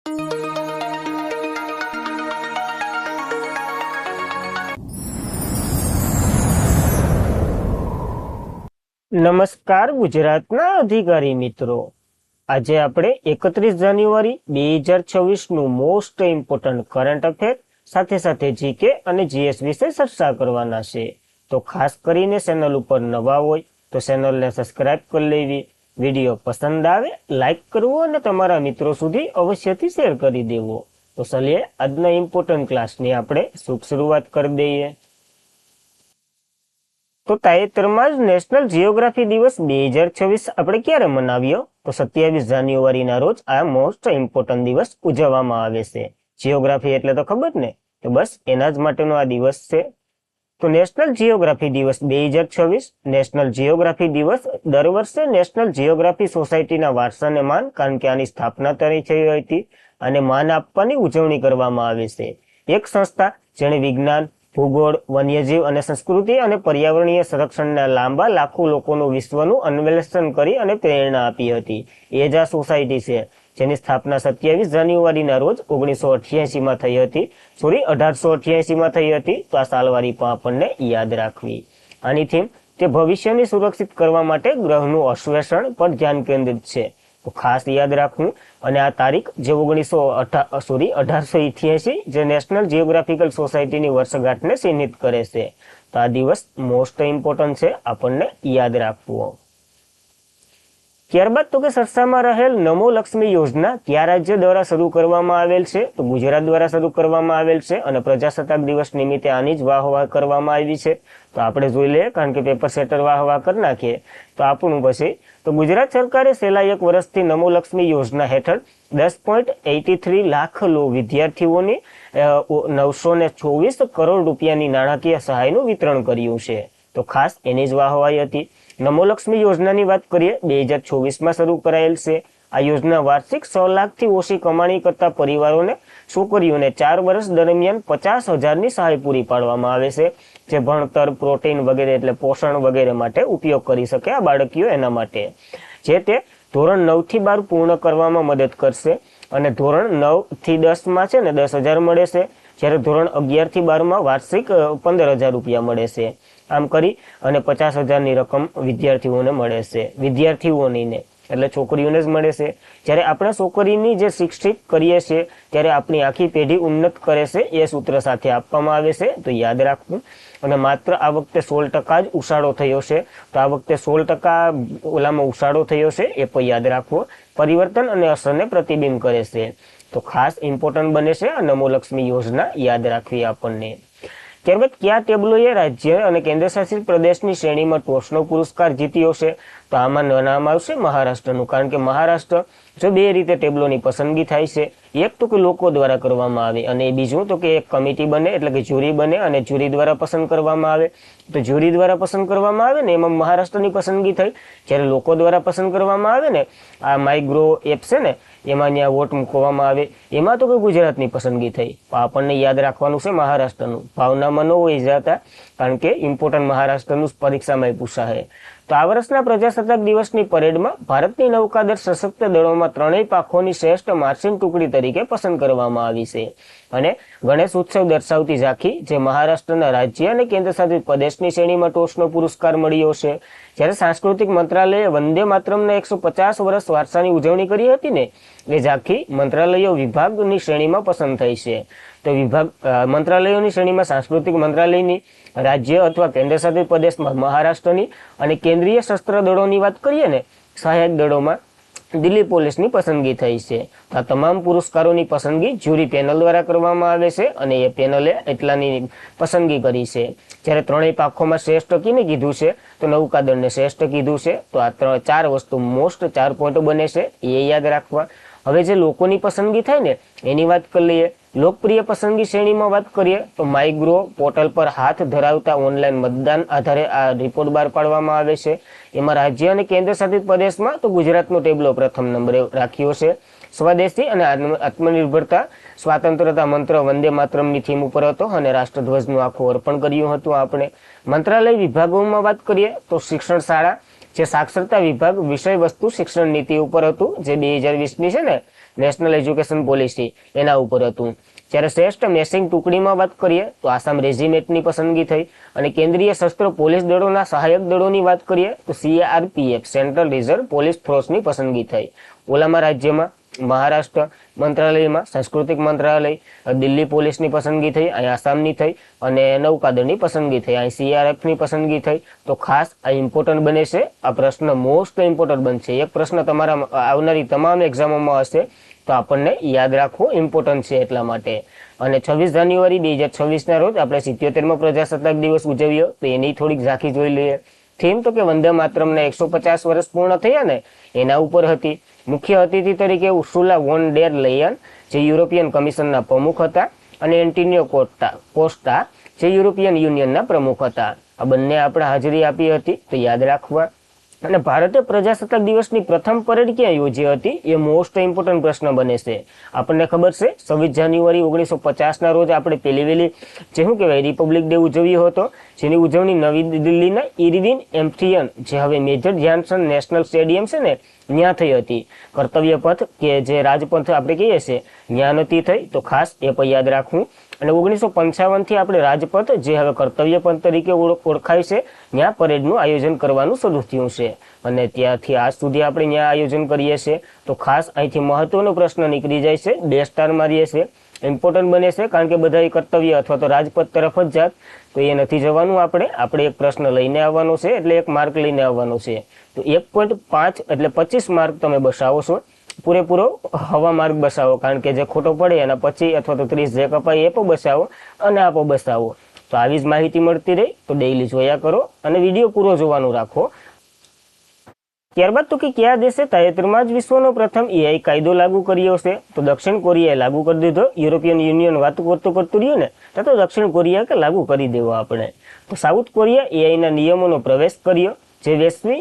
નમસ્કાર ગુજરાતના અધિકારી મિત્રો, આજે આપણે 31 જાન્યુઆરી 2026 નું મોસ્ટ ઇમ્પોર્ટન્ટ કરંટ અફેર સાથે સાથે જીકે અને જીએસ વિશે ચર્ચા કરવાના છે। તો ખાસ કરીને ચેનલ ઉપર નવા હોય તો ચેનલને સબસ્ક્રાઇબ કરી લેવી, વિડીયો પસંદ આવે લાઈક કરવો અને તમારા મિત્રો સુધી અવશ્યથી શેર કરી દેવો। તો ચલીએ આજના ઇમ્પોર્ટન્ટ ક્લાસની આપણે શુભ શરૂઆત કરી દઈએ। તો તાજેતરમાં જ નેશનલ જિયોગ્રાફી દિવસ 2026 આપણે ક્યારે મનાવ્યો? તો 27 જાન્યુઆરીના રોજ આ મોસ્ટ ઇમ્પોર્ટન્ટ દિવસ ઉજવવામાં આવે છે। જિયોગ્રાફી એટલે તો ખબર ને, તો બસ એના જ માટેનો આ દિવસ છે। તો નેશનલ જિયોગ્રાફી દિવસ 2026 નેશનલ જિયોગ્રાફી દિવસ દર વર્ષે નેશનલ જિયોગ્રાફી સોસાયટીના વારસાને માન, કારણ કે આની સ્થાપના થઈ હતી અને માન આપવાની ઉજવણી કરવામાં આવે છે। એક સંસ્થા જેણે વિજ્ઞાન, ભૂગોળ, વન્યજીવ અને સંસ્કૃતિ અને પર્યાવરણીય સંરક્ષણના લાંબા લાખો લોકોનું વિશ્વનું અન્વેષણ કરી અને પ્રેરણા આપી હતી, એ જ આ સોસાયટી છે, જેની સ્થાપના 27 જાન્યુઆરીના રોજ 1988માં થઈ હતી, 1888માં થઈ હતી। તો આ સાલવારી પણ આપણને યાદ રાખવી। આની થીમ તે ભવિષ્યને સુરક્ષિત કરવા માટે ગ્રહનું અન્વેષણ પર ધ્યાન કેન્દ્રિત છે, તો ખાસ યાદ રાખવું। અને આ તારીખ જે 1888 જે નેશનલ જિયોગ્રાફિકલ સોસાયટીની વર્ષગાંઠને ચિહ્નિત કરે છે, તો આ દિવસ મોસ્ટ ઇમ્પોર્ટન્ટ છે, આપણને યાદ રાખવો। ત્યારબાદ તો કે ચર્ચામાં રહેલ નમો લક્ષ્મી યોજના કયા રાજ્ય દ્વારા શરૂ કરવામાં આવેલ છે? તો ગુજરાત દ્વારા શરૂ કરવામાં આવેલ છે અને પ્રજાસત્તાક દિવસ નિમિત્તે આની જ વાહવાહ કરવામાં આવી છે। તો આપણે જોઈ લઈએ, કારણ કે પેપર સેટર વાહવાહ કરી નાખીએ તો આપણું પછી તો ગુજરાત સરકારે છેલ્લા 1 વર્ષથી નમો લક્ષ્મી યોજના હેઠળ 10.83 લાખ વિદ્યાર્થીઓની 924 કરોડ રૂપિયાની નાણાકીય સહાયનું વિતરણ કર્યું છે, તો ખાસ એની જ વાહવાહી હતી। નમો લક્ષ્મી યોજનાની વાત કરીએ, 2024માં શરૂ કરાયેલ છે। આ યોજના વાર્ષિક 6 લાખથી ઓછી કમાણી કરતા પરિવારોને, છોકરીઓને 4 વર્ષ દરમિયાન 50,000ની સહાય પૂરી પાડવામાં આવે છે, જે ભણતર, પ્રોટીન વગેરે એટલે પોષણ વગેરે માટે ઉપયોગ કરી શકે આ બાળકીઓ એના માટે, જે તે ધોરણ 9 થી 12 પૂર્ણ કરવામાં મદદ કરશે। અને ધોરણ 9 થી 10માં છે ને 10,000 મળે છે, જ્યારે ધોરણ 11 થી 12માં વાર્ષિક 15,000 રૂપિયા મળે છે। આમ કરી અને 50,000ની રકમ વિદ્યાર્થીઓને મળે છે, વિદ્યાર્થીઓની એટલે છોકરીઓને જ મળે છે। જ્યારે આપણે છોકરીની જે શિક્ષિત કરીએ છીએ ત્યારે આપણી આખી પેઢી ઉન્નત કરે છે, એ સૂત્ર સાથે આપવામાં આવે છે, તો યાદ રાખવું। અને માત્ર આ વખતે 16% જ ઉછાળો થયો છે, તો આ વખતે 16% ઓલામાં ઉછાળો થયો છે, એ પણ યાદ રાખવો। પરિવર્તન અને અસરને પ્રતિબિંબ કરે છે, તો ખાસ ઇમ્પોર્ટન્ટ બને છે આ નમો લક્ષ્મી યોજના યાદ રાખવી આપણને। ત્યારબાદ કયા ટેબ્લોએ રાજ્ય અને કેન્દ્રશાસિત પ્રદેશની શ્રેણીમાં ટોચનો પુરસ્કાર જીત્યો છે? તો આમાં નામ આવશે મહારાષ્ટ્રનું, કારણ કે મહારાષ્ટ્ર જો 2 રીતે ટેબ્લોની પસંદગી થાય છે, એક તો કે લોકો દ્વારા કરવામાં આવે અને બીજું તો કે એક કમિટી બને એટલે કે જ્યુરી બને અને જ્યુરી દ્વારા પસંદ કરવામાં આવે। તો જ્યુરી દ્વારા પસંદ કરવામાં આવે ને એમાં મહારાષ્ટ્રની પસંદગી થઈ, જ્યારે લોકો દ્વારા પસંદ કરવામાં આવે ને આ માયગ્રો એપ છે ને એમાં ત્યાં વોટ મૂકવામાં આવે, એમાં તો કે ગુજરાતની પસંદગી થઈ। આપણને યાદ રાખવાનું છે મહારાષ્ટ્રનું, ભાવનામાં ન હોઈ જતા, કારણ કે ઇમ્પોર્ટન્ટ મહારાષ્ટ્રનું પરીક્ષામાં પૂછાશે। તો આ વર્ષના પ્રજાસત્તાક દિવસની પરેડમાં ભારતની નૌકાદળ સશસ્ત્ર દળોમાં 3 પાંખોની શ્રેષ્ઠ માર્ચિંગ ટુકડી તરીકે પસંદ કરવામાં આવી છે અને ગણેશ ઉત્સવ દર્શાવતી ઝાંખી જે મહારાષ્ટ્રના રાજ્ય અને કેન્દ્રશાસિત પ્રદેશની શ્રેણીમાં ટોચનો પુરસ્કાર મળ્યો છે। જ્યારે સાંસ્કૃતિક મંત્રાલયે વંદે માતરમના 150 વર્ષ વારસાની ઉજવણી કરી હતી ને, એ ઝાંખી મંત્રાલયો વિભાગની શ્રેણીમાં પસંદ થઈ છે। તો વિભાગ મંત્રાલયોની શ્રેણીમાં સાંસ્કૃતિક મંત્રાલયની, રાજ્ય અથવા કેન્દ્રશાસિત પ્રદેશમાં મહારાષ્ટ્રની અને કેન્દ્રીય શસ્ત્ર દળોની વાત કરીએ ને સહાયક દળોમાં દિલ્હી પોલીસની પસંદગી થઈ છે। આ તમામ પુરસ્કારોની પસંદગી જ્યુરી પેનલ દ્વારા કરવામાં આવે છે અને એ પેનલે એટલાની પસંદગી કરી છે। જ્યારે 3 પાંખોમાં શ્રેષ્ઠ કીને કીધું છે? તો નૌકાદળને શ્રેષ્ઠ કીધું છે। તો આ 4 વસ્તુ મોસ્ટ 4 પોઈન્ટ બને છે, એ યાદ રાખવા। હવે જે લોકોની પસંદગી થાય ને એની વાત કરી લઈએ। લોકપ્રિય પસંદગી શ્રેણીમાં વાત કરીએ તો માયગ્રો પોર્ટલ પર હાથ ધરાવતા ઓનલાઈન મતદાન આધારે આ રિપોર્ટ બહાર પાડવામાં આવે છે। એમાં રાજ્ય અને કેન્દ્રશાસિત પ્રદેશમાં તો ગુજરાતનો ટેબ્લો પ્રથમ નંબરે રાખ્યો છે। સ્વદેશી અને આત્મનિર્ભરતા સ્વાતંત્રતા મંત્ર વંદે માતરમની થીમ ઉપર હતો અને રાષ્ટ્રધ્વજનું આખું અર્પણ કર્યું હતું આપણે। મંત્રાલય વિભાગોમાં વાત કરીએ તો શિક્ષણ શાળા જે સાક્ષરતા વિભાગ વિષય વસ્તુ શિક્ષણ નીતિ ઉપર હતું, જે 2020ની છે ને નેશનલ એજ્યુકેશન પોલિસી એના ઉપર હતું. જ્યારે શ્રેષ્ઠ મેસિંગ ટુકડીમાં વાત કરીએ તો આસામ રેજિમેન્ટની પસંદગી થઈ, અને કેન્દ્રીય શસ્ત્ર પોલીસ દળોના સહાયક દળોની વાત કરીએ તો CRPF સેન્ટ્રલ રિઝર્વ પોલીસ ફોર્સની પસંદગી થઈ. ઓલામાં રાજ્યમાં મહારાષ્ટ્ર મંત્રાલયમાં સાંસ્કૃતિક મંત્રાલય, દિલ્હી પોલીસની પસંદગી થઈ, અહીં આસામની થઈ, અને નૌકાદળની પસંદગી થઈ, અહીં CRFની પસંદગી થઈ. તો ખાસ આ ઇમ્પોર્ટન્ટ બને છે. આ પ્રશ્ન મોસ્ટ ઇમ્પોર્ટન્ટ બનશે. એક પ્રશ્ન તમારા આવનારી તમામ એક્ઝામોમાં હશે, તો આપણને યાદ રાખવો ઇમ્પોર્ટન્ટ છે એટલા માટે. અને 26 જાન્યુઆરી 2026ના રોજ આપણે 77મો પ્રજાસત્તાક દિવસ ઉજવ્યો, તો એની થોડીક ઝાંખી જોઈ લઈએ. થીમ તો કે વંદે માતરમને 150 વર્ષ પૂર્ણ થયા ને એના ઉપર હતી. મુખ્ય અતિથિ તરીકે ઉર્સુલા વોન ડેર લેયન, જે યુરોપિયન કમિશનના પ્રમુખ હતા, અને એન્ટોનિયો કોસ્ટા, જે યુરોપિયન યુનિયનના પ્રમુખ હતા. આ બંને આપણે હાજરી આપી હતી, તો યાદ રાખવા. અને ભારતે પ્રજાસત્તાક દિવસની પ્રથમ પરેડ ક્યાં યોજી હતી, એ મોસ્ટ ઇમ્પોર્ટન્ટ પ્રશ્ન બને છે. આપણને ખબર છે 26 જાન્યુઆરી 1950ના રોજ આપણે પહેલી વહેલી જે શું કહેવાય રિપબ્લિક ડે ઉજવ્યો હતો, જેની ઉજવણી નવી દિલ્હીના ઇરવિન એમ્ફિયન, જે હવે મેજર ધ્યાનચંદ નેશનલ સ્ટેડિયમ છે ને ત્યાં થઈ હતી. કર્તવ્ય પથ કે જે રાજપથ આપણે કહીએ છીએ ત્યાં નથી થઈ, તો ખાસ એ પણ યાદ રાખવું. અને 1955થી આપણે રાજપથ, જે હવે કર્તવ્ય પથ તરીકે ઓળખાય છે, ત્યાં પરેડનું આયોજન કરવાનું શરૂ થયું છે. અને ત્યાંથી આજ સુધી આપણે ત્યાં આયોજન કરીએ છીએ. તો ખાસ અહીંથી મહત્વનો પ્રશ્ન નીકળી જાય છે, 2 સ્ટાર મારીએ છીએ. ઇમ્પોર્ટન્ટ બને છે, કારણ કે બધા કર્તવ્ય અથવા તો રાજપથ તરફ જ જાત, તો એ નથી જવાનું. આપણે એક પ્રશ્ન લઈને આવવાનો છે, એટલે 1 માર્ક લઈને આવવાનો છે. તો 1.5 એટલે 25 માર્ક તમે બસાવો છો. પૂરેપૂરો હવા માર્ક બસાવો, કારણ કે જે ખોટો પડે એના પછી અથવા તો 30 જે કપાય એ પણ બસાવો, અને આ પણ બસાવો. તો આવી જ માહિતી મળતી રહી, તો ડેઈલી જોયા કરો અને વિડીયો પૂરો જોવાનું રાખો. ત્યારબાદ તો કે કયા દેશે તાજેતરમાં જ વિશ્વનો પ્રથમ AI કાયદો લાગુ કર્યો છે, તો દક્ષિણ કોરિયાએ લાગુ કરી દીધો. યુરોપિયન યુનિયન વાતો કરતું રહ્યું ને, તો દક્ષિણ કોરિયા કે લાગુ કરી દેવો આપણે. તો સાઉથ કોરિયા AIના નિયમોનો પ્રવેશ કર્યો, જે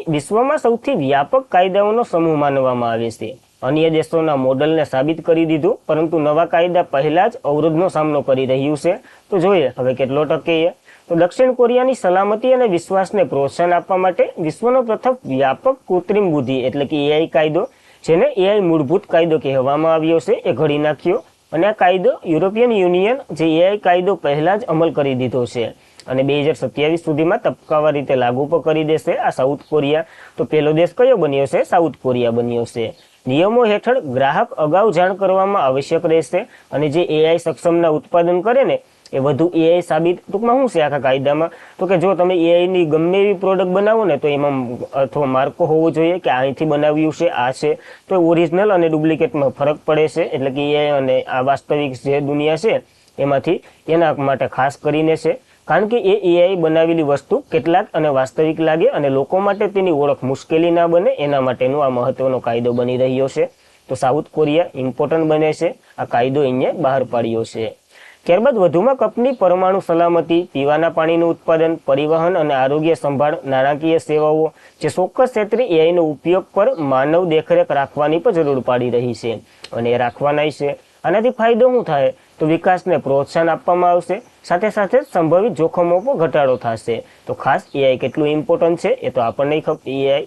વિશ્વમાં સૌથી વ્યાપક કાયદાઓનો સમૂહ માનવામાં આવે છે. અન્ય દેશોના મોડલને સાબિત કરી દીધું, પરંતુ નવા કાયદા પહેલા જ અવરોધનો સામનો કરી રહ્યું છે. તો જોઈએ હવે કેટલો ટકે. તો દક્ષિણ કોરિયાની સલામતી અને વિશ્વાસને પ્રોત્સાહન આપવા માટે વિશ્વનો પ્રથમ વ્યાપક કૃત્રિમ બુદ્ધિ એટલે કે AI કાયદો, જેને AI મૂળભૂત કાયદો કહેવામાં આવ્યો છે, એ ઘડી નાખ્યો. અને આ કાયદો યુરોપિયન યુનિયન જે AI કાયદો પહેલા જ અમલ કરી દીધો છે, અને 2027 સુધીમાં તબક્કાવાર રીતે લાગુ પણ કરી દેશે આ સાઉથ કોરિયા. તો પહેલો દેશ કયો બન્યો છે? સાઉથ કોરિયા બન્યો છે. નિયમો હેઠળ ગ્રાહક અગાઉ જાણ કરવામાં આવશ્યક રહેશે, અને જે AI સક્ષમના ઉત્પાદન કરે ને એ વધુ AI સાબિત. ટૂંકમાં શું છે આખા કાયદામાં, તો કે જો તમે AIની ગમે એવી પ્રોડક્ટ બનાવો ને, તો એમાં અથવા માર્કો હોવો જોઈએ કે અહીંથી બનાવ્યું છે, આ છે. તો ઓરિજિનલ અને ડુપ્લિકેટમાં ફરક પડે છે, એટલે કે AI અને આ વાસ્તવિક જે દુનિયા છે એમાંથી એના માટે ખાસ કરીને છે. કારણ કે એ AI બનાવેલી વસ્તુ કેટલાક અને વાસ્તવિક લાગે, અને લોકો માટે તેની ઓળખ મુશ્કેલી ના બને, એના માટેનો આ મહત્વનો કાયદો બની રહ્યો છે. તો સાઉથ કોરિયા ઇમ્પોર્ટન્ટ બને છે. આ કાયદો અહીંયા બહાર પાડ્યો છે. ત્યારબાદ વધુમાં કંપની પરમાણુ સલામતી, પીવાના પાણીનું ઉત્પાદન, પરિવહન અને આરોગ્ય સંભાળ, નાણાકીય સેવાઓ, જે ચોક્કસ ક્ષેત્રે AIનો ઉપયોગ પર માનવ દેખરેખ રાખવાની પણ જરૂર પાડી રહી છે, અને એ રાખવાના છે. આનાથી ફાયદો શું થાય? તો વિકાસને પ્રોત્સાહન આપવામાં આવશે, સાથે સાથે સંભવિત જોખમો પર ઘટાડો થશે. તો ખાસ AI કેટલું ઇમ્પોર્ટન્ટ છે એ તો આપણને ખબર. AI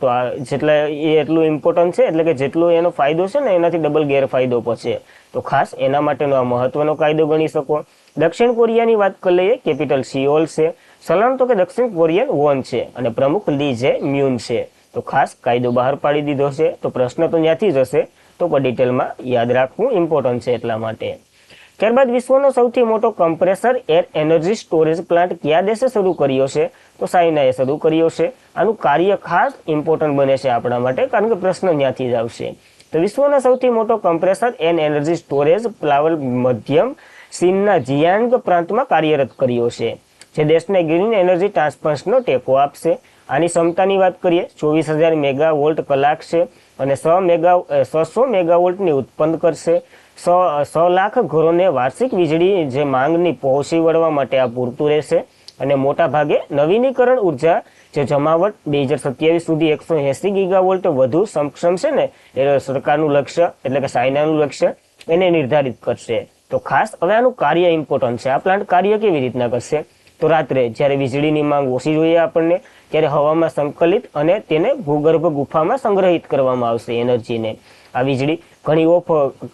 તો જેટલા એ એટલું ઇમ્પોર્ટન્ટ છે, એટલે કે જેટલો એનો ફાયદો છે ને એનાથી ડબલ ગેરફાયદો પણ છે. તો ખાસ એના માટેનો આ મહત્વનો કાયદો ગણી શકો. દક્ષિણ કોરિયાની વાત કરી લઈએ. કેપિટલ સિઓલ છે, ચલણ તો કે દક્ષિણ કોરિયન વોન છે, અને પ્રમુખ લી જે મ્યુન છે. તો ખાસ કાયદો બહાર પાડી દીધો છે. તો પ્રશ્ન તો ત્યાંથી જ હશે, તો પણ ડિટેલમાં યાદ રાખવું ઇમ્પોર્ટન્ટ છે એટલા માટે. ત્યારબાદ વિશ્વનો સૌથી મોટો compressor air energy storage plant કયા દેશે શરૂ કર્યો છે? તો ચાઇનાએ શરૂ કર્યો છે. આનું કાર્ય ખાસ ઇમ્પોર્ટન્ટ બને છે આપણા માટે, કારણ કે પ્રશ્ન ત્યાંથી જ આવશે. તો વિશ્વનો સૌથી મોટો compressor air energy storage plant મધ્યમ ચીનના જિયાંગ પ્રાંતમાં કાર્યરત કર્યો છે, જે દેશને ગ્રીન એનર્જી ટ્રાન્સફર્સનો ટેકો આપશે. આની ક્ષમતાની વાત કરીએ 24,000 મેગાવોલ્ટ કલાક છે, અને 600 મેગાવોલ્ટની ઉત્પન્ન કરશે. 100 લાખ ઘરોને વાર્ષિક વીજળી જે માંગની પહોંચી વળવા માટે આ પૂરતું રહેશે. અને મોટા ભાગે નવીનીકરણ ઉર્જા જે જમાવટ 2027 સુધી 180 ગીગાવોલ્ટ વધુ સક્ષમ છે ને, એ સરકારનું લક્ષ્ય એટલે કે ચાઇનાનું લક્ષ્ય એને નિર્ધારિત કરશે. તો ખાસ હવે આનું કાર્ય ઇમ્પોર્ટન્ટ છે. આ પ્લાન્ટ કાર્ય કેવી રીતના કરશે? તો રાત્રે જ્યારે વીજળીની માંગ ઓછી જોઈએ આપણને, ત્યારે હવામાં સંકલિત અને તેને ભૂગર્ભ ગુફામાં સંગ્રહિત કરવામાં આવશે એનર્જીને. આ વીજળી ઘણી ઓફ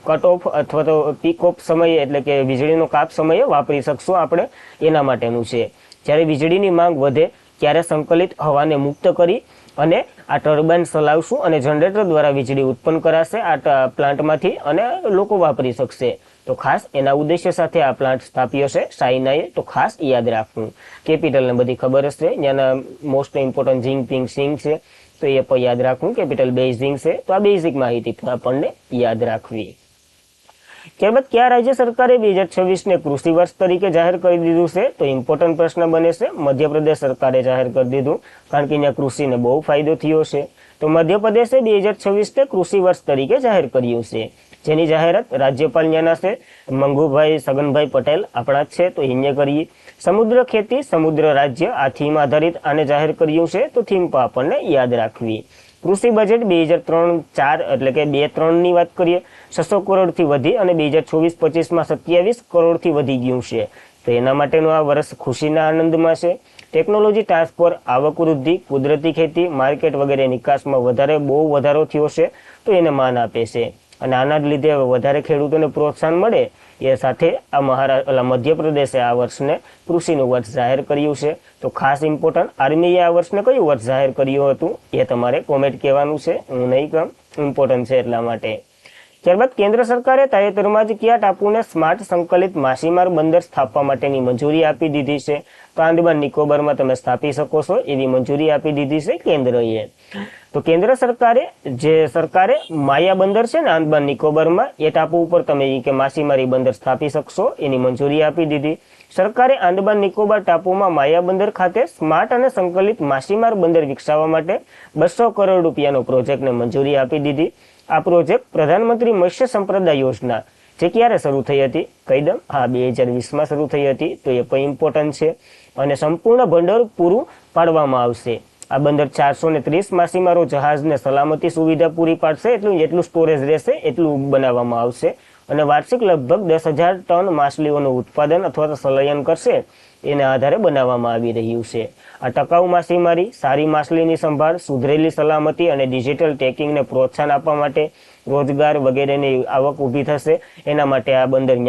કટ ઓફ અથવા તો પીક ઓફ સમયે એટલે કે વીજળીનો કાપ સમયે વાપરી શકશું આપણે, એના માટેનું છે. જ્યારે વીજળીની માંગ વધે ત્યારે સંકલિત હવાને મુક્ત કરી અને આ ટર્બાઇન ચલાવશું અને જનરેટર દ્વારા વીજળી ઉત્પન્ન કરાશે આ પ્લાન્ટમાંથી અને લોકો વાપરી શકશે. તો ખાસ એના ઉદ્દેશ્ય સાથે આ પ્લાન્ટ સ્થાપ્યો છે ચાઇનાએ. તો ખાસ યાદ રાખવું. કેપિટલને બધી ખબર હશે, ત્યાંના મોસ્ટ ઇમ્પોર્ટન્ટ જિંગપિંગ સિંગ છે, તો એ પણ યાદ રાખવું. કેપિટલ બેઇજિંગ છે. તો આ બેઝિક માહિતી આપણને યાદ રાખવી. ત્યારબાદ કયા રાજ્ય સરકારે 2026ને કૃષિ વર્ષ તરીકે જાહેર કરી દીધું છે? તો ઇમ્પોર્ટન્ટ પ્રશ્ન બને છે. મધ્યપ્રદેશ સરકારે જાહેર કરી દીધું, કારણ કે અહીંયા કૃષિને બહુ ફાયદો થયો છે. તો મધ્યપ્રદેશે 2026ને કૃષિ વર્ષ તરીકે જાહેર કર્યું છે, જેની જાહેરાત રાજ્યપાલ ત્યાંના છે મંગુભાઈ સગનભાઈ પટેલ, આપણા જ છે, તો એને કરીએ. સમુદ્ર ખેતી સમુદ્ર રાજ્ય, આ થીમ આધારિત આને જાહેર કર્યું છે. તો થીમ પણ આપણને યાદ રાખવી. કૃષિ બજેટ 2003-4 એટલે કે 2-3ની વાત કરીએ, 600 કરોડથી વધી અને 2024-25માં 27 કરોડથી વધી ગયું છે. તો એના માટેનું આ વર્ષ ખુશીના આનંદમાં છે. ટેકનોલોજી ટ્રાન્સફર, આવક વૃદ્ધિ, કુદરતી ખેતી, માર્કેટ વગેરે નિકાસમાં બહુ વધારો થયો છે, તો એને માન આપે છે. અને આના જ લીધે વધારે ખેડૂતોને પ્રોત્સાહન મળે એ સાથે આ મધ્યપ્રદેશે આ વર્ષને કૃષિનું વર્ષ જાહેર કર્યું છે. તો ખાસ ઇમ્પોર્ટન્ટ, આર્મીએ આ વર્ષને કયું વર્ષ જાહેર કર્યું હતું એ તમારે કોમેન્ટ કહેવાનું છે, હું નહીં કહું, ઇમ્પોર્ટન્ટ છે એટલા માટે. ત્યારબાદ કેન્દ્ર સરકારે તાજેતરમાં જ કયા ટાપુને સ્માર્ટ સંકલિત માછીમાર બંદર સ્થાપવા માટેની મંજૂરી આપી દીધી છે? તો આંદામાન નિકોબારમાં તમે સ્થાપી શકો છો એવી મંજૂરી આપી દીધી છે કેન્દ્રએ. તો કેન્દ્ર સરકારે માયા બંદર છે ને આંદામાન નિકોબારમાં, એ ટાપુ ઉપર તમે કે માછીમારી બંદર સ્થાપી શકશો એની મંજૂરી આપી દીધી. સરકારે આંદામાન નિકોબાર ટાપુમાં માયા બંદર ખાતે સ્માર્ટ અને સંકલિત માછીમાર બંદર વિકસાવવા માટે 200 કરોડ રૂપિયાનો પ્રોજેક્ટને મંજૂરી આપી દીધી. આ પ્રોજેક્ટ પ્રધાનમંત્રી મત્સ્ય સંપદા યોજના જે ક્યારે શરૂ થઈ હતી? કહી દઉં, હા 2020માં શરૂ થઈ હતી. તો એ પણ ઇમ્પોર્ટન્ટ છે. અને સંપૂર્ણ ભંડોળ પૂરું પાડવામાં આવશે. આ બંદર 430 માછીમારો જહાજને સલામતી સુવિધા પૂરી પાડશે, જેટલું સ્ટોરેજ રહેશે એટલું બનાવવામાં આવશે. અને વાર્ષિક લગભગ 10,000 ટન માછલીઓનું ઉત્પાદન અથવા તો સંલયન કરશે, એના આધારે બનાવવામાં આવી રહ્યું છે. આ ટકાઉ માછીમારી, સારી માછલીની સંભાળ, સુધરેલી સલામતી અને ડિજિટલ ટેકિંગને પ્રોત્સાહન આપવા માટે રોજગાર વગેરેની આવક ઊભી થશે. એના માટે આ બંદર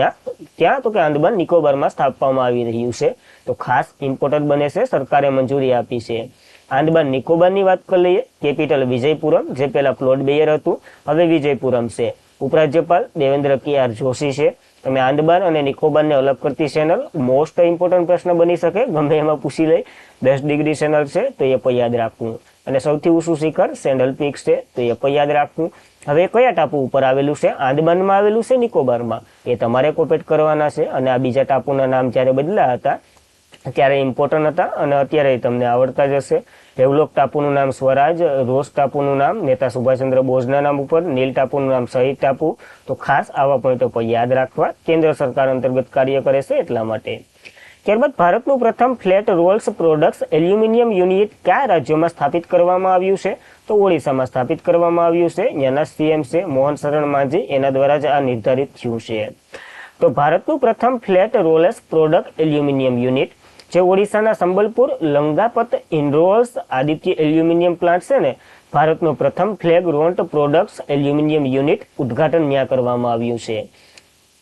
ત્યાં તો કે આંદામાન નિકોબારમાં સ્થાપવામાં આવી રહ્યું છે. તો ખાસ ઇમ્પોર્ટન્ટ બને છે, સરકારે મંજૂરી આપી છે. આંદામાન નિકોબારની વાત કરી લઈએ. કેપિટલ વિજયપુરમ, જે પહેલા પ્લોટ બેયર હતું, હવે વિજયપુરમ છે. ઉપરાજ્યપાલ દેવેન્દ્ર KR જોશી છે. તમે આંદામાન અને નિકોબારને અલગ કરતી ચેનલ, મોસ્ટ ઇમ્પોર્ટન્ટ પ્રશ્ન બની શકે, ગમે એમાં પૂછી લઈ. 10 ડિગ્રી ચેનલ છે, તો એ પણ યાદ રાખવું. અને સૌથી ઊંચું શિખર સેન્ડલ પીક છે, તો એ પણ યાદ રાખવું. હવે કયા ટાપુ ઉપર આવેલું છે? આંદામાનમાં આવેલું છે, નિકોબારમાં, એ તમારે કોપેટ કરવાના છે. અને આ બીજા ટાપુના નામ જ્યારે બદલ્યા હતા ત્યારે ઇમ્પોર્ટન્ટ હતા અને અત્યારે તમને આવડતા જ હશે. હેવલોક ટાપુનું નામ સ્વરાજ, રોસ ટાપુનું નામ નેતા સુભાષચંદ્ર બોઝના નામ ઉપર, નીલ ટાપુનું નામ શહીદ ટાપુ. તો ખાસ આવા પોઈન્ટો પર યાદ રાખવા, કેન્દ્ર સરકાર અંતર્ગત કાર્ય કરે છે એટલા માટે. ત્યારબાદ ભારતનું પ્રથમ flat Rolls products aluminium unit કયા રાજ્યોમાં સ્થાપિત કરવામાં આવ્યું છે? તો ઓડિશામાં સ્થાપિત કરવામાં આવ્યું છે. ત્યાંના CM છે મોહન શરણ માંઝી, એના દ્વારા જ આ નિર્ધારિત થયું છે. તો ભારતનું પ્રથમ flat rolls product aluminium unit જે ઓડિશાના સંબલપુર લંગાપત ઇન્ડોર્સ આદિત્ય એલ્યુમિનિયમ પ્લાન્ટ છે ને, ભારતનું પ્રથમ ફ્લેગ રોન્ટ પ્રોડક્ટ્સ એલ્યુમિનિયમ યુનિટ ઉદ્ઘાટન ત્યાં કરવામાં આવ્યું છે.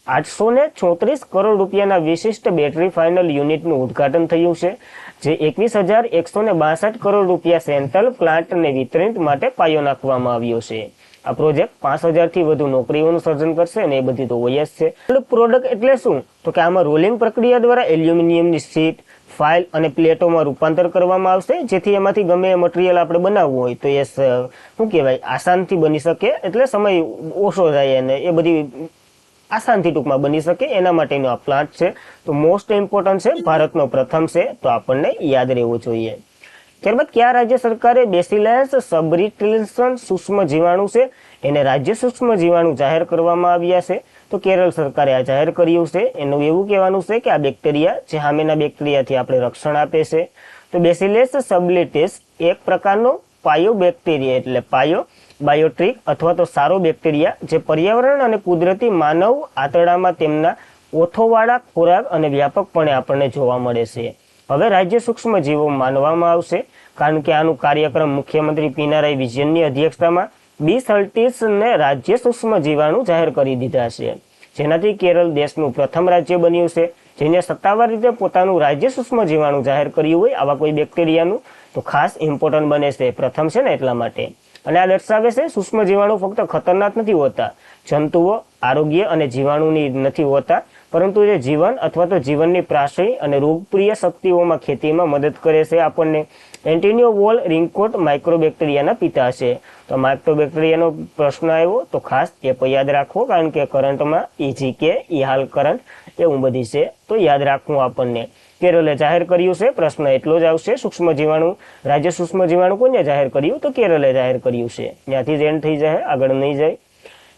834 કરોડ રૂપિયાના વિશિષ્ટ બેટરી ફાઇનલ યુનિટનું ઉદ્ઘાટન થયું છે, જે 21,162 કરોડ રૂપિયા સેન્ટ્રલ પ્લાન્ટને વિતરણ માટે પાયો નાખવામાં આવ્યો છે. આ પ્રોજેક્ટ 5,000થી વધુ નોકરીઓનું સર્જન કરશે અને એ બધી તો હોય જ છે. પ્રોડક્ટ એટલે શું? તો કે આમાં રોલિંગ પ્રક્રિયા દ્વારા એલ્યુમિનિયમની શીટ, ફાઇલ અને પ્લેટોમાં રૂપાંતર કરવામાં આવશે, જેથી એમાંથી ગમે એ મટીરિયલ આપણે બનાવવું હોય તો એ શું કહેવાય આસાનથી બની શકે, એટલે સમય ઓછો જાય અને એ બધી આસાનથી ટૂંકમાં બની શકે, એના માટેનો આ પ્લાન્ટ છે. તો મોસ્ટ ઇમ્પોર્ટન્ટ છે, ભારતનો પ્રથમ છે, તો આપણને યાદ રહેવું જોઈએ. ત્યારબાદ કયા રાજ્ય સરકારે બેસિલસ સબરિટિલન્સ સૂક્ષ્મ જીવાણુ છે એને રાજ્ય સૂક્ષ્મ જીવાણુ જાહેર કરવામાં આવ્યા છે? તો કેરળ સરકારે આ જાહેર કર્યું છે. એનું એવું કહેવાનું છે કે આ બેક્ટેરિયા જે સામેના બેક્ટેરિયાથી આપણે રક્ષણ આપે છે. તો બેસિલસ સબલિટિસ એક પ્રકારનો પાયો બેક્ટેરિયા એટલે બાયોટ્રિક અથવા તો સારો બેક્ટેરિયા જે પર્યાવરણ અને કુદરતી માનવ આંતરડામાં તેમના ઓથોવાળા ખોરાક અને વ્યાપકપણે આપણને જોવા મળે છે. હવે રાજ્ય સૂક્ષ્મ જીવો માનવામાં આવશે, કારણ કે આનું કાર્યક્રમ મુખ્યમંત્રી પિનારાઈ વિજયનની અધ્યક્ષતામાં બી સલ્ટીસને રાજ્ય સૂક્ષ્મ જીવાણુ જાહેર કરી દીધા છે, જેનાથી કેરળ દેશનું પ્રથમ રાજ્ય બન્યું છે જેને સત્તાવાર રીતે પોતાનું રાજ્ય સૂક્ષ્મ જીવાણુ જાહેર કર્યું હોય આવા કોઈ બેક્ટેરિયાનું, તો ખાસ ઇમ્પોર્ટન્ટ બને છે, પ્રથમ છે ને એટલા માટે. અને આ દર્શાવે છે સૂક્ષ્મ જીવાણુ ફક્ત ખતરનાક નથી હોતા, જંતુઓ, આરોગ્ય અને જીવાણુની નથી હોતા, પરંતુ જે જીવન અથવા તો જીવનની પ્રાશય અને રોગપ્રિય શક્તિઓમાં ખેતીમાં મદદ કરે છે આપણને. એન્ટિનિયો વોલ રિંગકોટ માઇક્રોબેક્ટેરિયાના પિતા છે. તો માઇક્રોબેક્ટેરિયાનો પ્રશ્ન આવ્યો તો ખાસ એ પણ યાદ રાખવો, કારણ કે કરંટમાં EGK હાલ કરંટ એવું બધી છે, તો યાદ રાખવું આપણને. કેરલે જાહેર કર્યું છે, પ્રશ્ન એટલો જ આવશે, સૂક્ષ્મ જીવાણુ રાજ્ય સૂક્ષ્મ જીવાણુ કોને જાહેર કર્યું, તો કેરલે જાહેર કર્યું છે. ત્યાંથી જ એન્ડ થઈ જાય, આગળ નહીં જાય.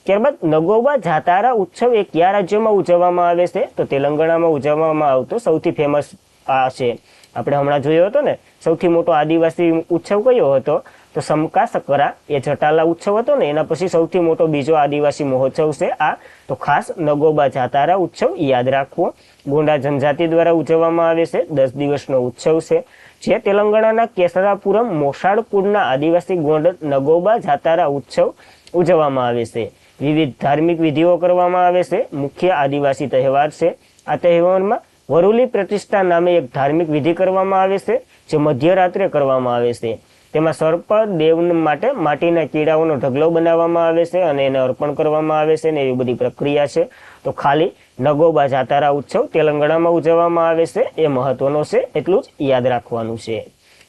ત્યારબાદ નગોબા જાતારા ઉત્સવ એ કયા રાજ્યમાં ઉજવવામાં આવે છે, તો તેલંગાણામાં ઉજવવામાં આવતો સૌથી ફેમસ આ છે. આપણે હમણાં જોયો હતો ને, સૌથી મોટો આદિવાસી ઉત્સવ કયો હતો, તો સમકા સકરા એ જટાલા ઉત્સવ હતો ને, એના પછી સૌથી મોટો બીજો આદિવાસી મહોત્સવ છે આ. તો ખાસ નગોબા જાતારા ઉત્સવ યાદ રાખવો. ગોંડા જનજાતિ દ્વારા ઉજવવામાં આવે છે, 10 દિવસનો ઉત્સવ છે, જે તેલંગાણાના કેસરાપુરમ મોસાળકુડના આદિવાસી ગોંડ નગોબા જાતારા ઉત્સવ ઉજવવામાં આવે છે. વિવિધ ધાર્મિક વિધિઓ કરવામાં આવે છે, મુખ્ય આદિવાસી તહેવાર છે. આ તહેવારમાં વરુલી પ્રતિષ્ઠા નામે એક ધાર્મિક વિધિ કરવામાં આવે છે, જે મધ્યરાત્રે કરવામાં આવે છે. તેમાં સર્પ દેવ માટે માટીના કીડાઓનો ઢગલો બનાવવામાં આવે છે અને એને અર્પણ કરવામાં આવે છે ને એવી બધી પ્રક્રિયા છે. તો ખાલી નગોબા જાતારા ઉત્સવ તેલંગાણામાં ઉજવવામાં આવે છે, એ મહત્વનો છે, એટલું જ યાદ રાખવાનું છે.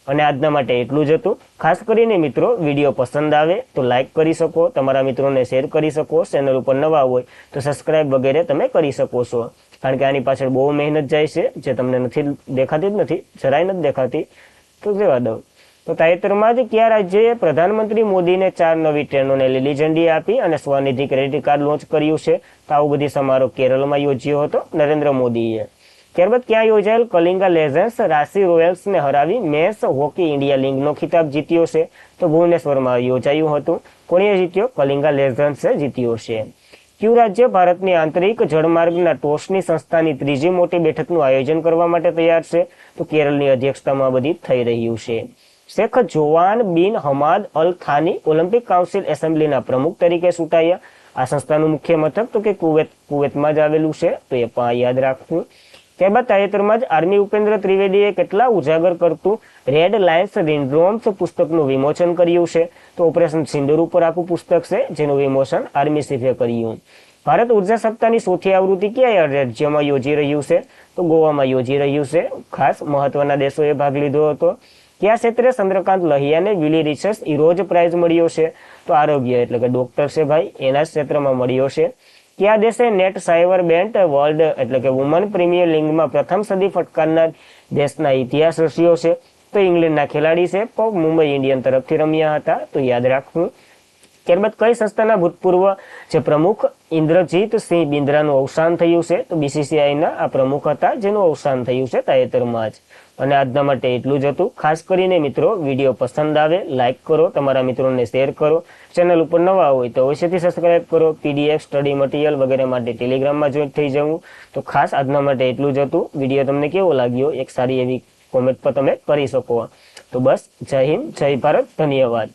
અને આજના માટે એટલું જ હતું. ખાસ કરીને મિત્રો વિડીયો પસંદ આવે તો લાઇક કરી શકો, તમારા મિત્રોને શેર કરી શકો, ચેનલ ઉપર નવા હોય તો સબસ્ક્રાઇબ વગેરે તમે કરી શકો છો, કારણ કે આની પાછળ બહુ મહેનત જાય છે, જે તમને નથી દેખાતી જ નથી, જરાય નથી દેખાતી, તો જવા દઉં. તો તાજેતરમાં જ કયા રાજ્યએ પ્રધાનમંત્રી મોદીને 4 નવી ટ્રેનોને લીલી ઝંડી આપી અને સ્વનિધિ ક્રેડિટ કાર્ડ લોન્ચ કર્યું છે, તો આવું બધી સમારોહ કેરળમાં યોજ્યો હતો નરેન્દ્ર મોદીએ. ત્યારબાદ ક્યાં યોજાયેલ કલિંગા લેજન્ડ્સ રાંચી રોયલ્સને હરાવી મેન્સ હોકી ઇન્ડિયા લીગનો ખિતાબ જીત્યો છે, તો ભુવનેશ્વરમાં યોજાયું હતું. કોણે જીત્યો, કલિંગા લેજન્ડ્સે જીત્યો છે. કયું રાજ્ય ભારતની આંતરિક જળમાર્ગના ટોચની સંસ્થાની ત્રીજી મોટી બેઠકનું આયોજન કરવા માટે તૈયાર છે, તો કેરળની અધ્યક્ષતામાં બધી થઈ રહ્યું છે. શેખ જોવાન બિન હમાદ અલ થાની ઓલિમ્પિક કાઉન્સિલ એસેમ્બલીના પ્રમુખ તરીકે ચૂંટાયા. આ સંસ્થાનું મુખ્ય મથક તો કે કુવૈતમાં જ આવેલું છે, તો એ પણ યાદ રાખવું. ત્યારબાદ તાજેતરમાં જ આર્મી ઉપેન્દ્ર ત્રિવેદીએ કેટલા ઉજાગર કરતું રેડ લાયન્સ સિન્ડ્રોમ્સ પુસ્તકનું વિમોચન કર્યું છે, તો ઓપરેશન સિંદૂર ઉપર આખું પુસ્તક છે, જેનું વિમોચન આર્મી ચીફે કર્યું. ભારત ઉર્જા સપ્તાહની 4થી આવૃત્તિ કયા રાજ્યમાં યોજી રહ્યું છે, તો ગોવામાં યોજી રહ્યું છે. ખાસ મહત્વના દેશોએ ભાગ લીધો હતો. કયા ક્ષેત્રે ચંદ્રકાંત લહિયાને વિલી રિસર્ચ ઇરોજ પ્રાઇઝ મળ્યો છે, તો આરોગ્ય એટલે કે ડોક્ટર છે ભાઈ, એના જ ક્ષેત્રમાં મળ્યો છે. કયા દેશે નેટ સાયબર બેન્ટ વર્લ્ડ એટલે કે વુમન પ્રીમિયર લીગમાં પ્રથમ સદી ફટકારનાર દેશના ઇતિહાસ રચ્યો છે, તો ઇંગ્લેન્ડના ખેલાડી છે, મુંબઈ ઇન્ડિયન તરફથી રમ્યા હતા, તો યાદ રાખવું. ત્યારબાદ કઈ સંસ્થાના ભૂતપૂર્વ જે પ્રમુખ ઇન્દ્રજીત સિંહ બિન્દ્રાનું અવસાન થયું છે, તો BCCIના આ પ્રમુખ હતા, જેનું અવસાન થયું છે તાજેતરમાં જ. અને આજના માટે એટલું જ હતું. ખાસ કરીને મિત્રો વિડીયો પસંદ આવે લાઇક કરો, તમારા મિત્રોને શેર કરો, ચેનલ ઉપર નવા હોય તો અવશ્યથી સબસ્ક્રાઇબ કરો. PDF સ્ટડી મટીરિયલ વગેરે માટે ટેલિગ્રામમાં જોઈન થઈ જવું. તો ખાસ આજના માટે એટલું જ હતું. વિડીયો તમને કેવો લાગ્યો એક સારી એવી કોમેન્ટ પર તમે કરી શકો. તો બસ, જય હિન્દ, જય ભારત, ધન્યવાદ.